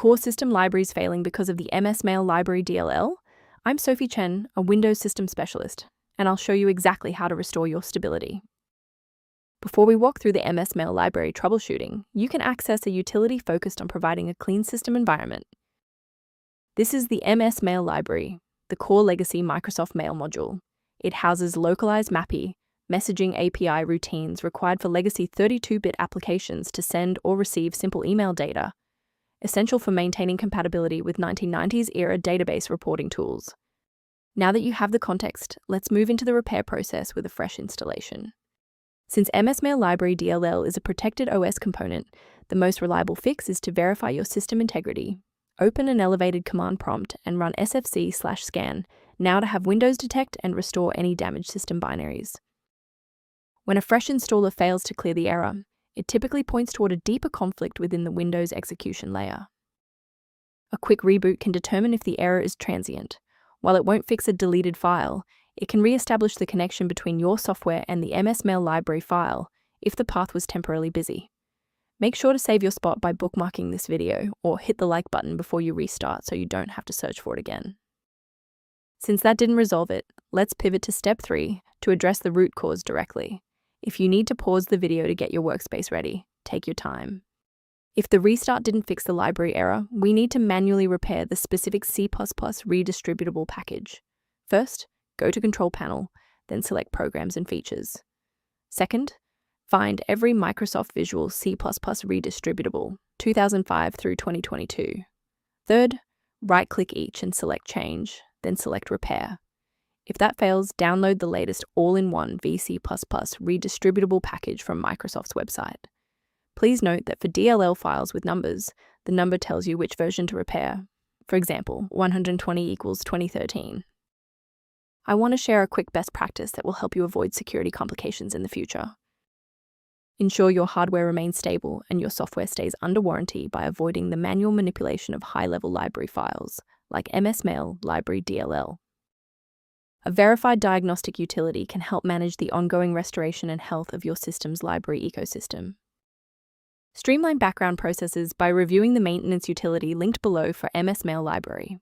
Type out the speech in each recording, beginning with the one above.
core system libraries failing because of the Msmail Library DLL? I'm Sophie Chen, a Windows system specialist, and I'll show you exactly how to restore your stability. Before we walk through the Msmail library troubleshooting, you can access a utility focused on providing a clean system environment. This is the Msmail library, the core legacy Microsoft Mail module. It houses localized MAPI, messaging API routines required for legacy 32-bit applications to send or receive simple email data, essential for maintaining compatibility with 1990s-era database reporting tools. Now that you have the context, let's move into the repair process with a fresh installation. Since Msmail Library DLL is a protected OS component, the most reliable fix is to verify your system integrity. Open an elevated command prompt and run sfc/scan now to have Windows detect and restore any damaged system binaries. When a fresh installer fails to clear the error, it typically points toward a deeper conflict within the Windows execution layer. A quick reboot can determine if the error is transient. While it won't fix a deleted file, it can re-establish the connection between your software and the Msmail library file if the path was temporarily busy. Make sure to save your spot by bookmarking this video or hit the like button before you restart so you don't have to search for it again. Since that didn't resolve it, let's pivot to step 3 to address the root cause directly. If you need to pause the video to get your workspace ready, take your time. If the restart didn't fix the library error, we need to manually repair the specific C++ redistributable package. First, go to Control Panel, then select Programs and Features. Second, find every Microsoft Visual C++ redistributable, 2005 through 2022. Third, right-click each and select Change, then select Repair. If that fails, download the latest all-in-one VC++ redistributable package from Microsoft's website. Please note that for DLL files with numbers, the number tells you which version to repair. For example, 120 equals 2013. I want to share a quick best practice that will help you avoid security complications in the future. Ensure your hardware remains stable and your software stays under warranty by avoiding the manual manipulation of high-level library files, like Msmail Library DLL. A verified diagnostic utility can help manage the ongoing restoration and health of your system's library ecosystem. Streamline background processes by reviewing the maintenance utility linked below for Msmail Library.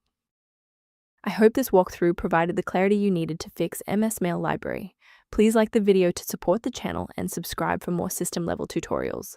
I hope this walkthrough provided the clarity you needed to fix Msmail Library. Please like the video to support the channel and subscribe for more system-level tutorials.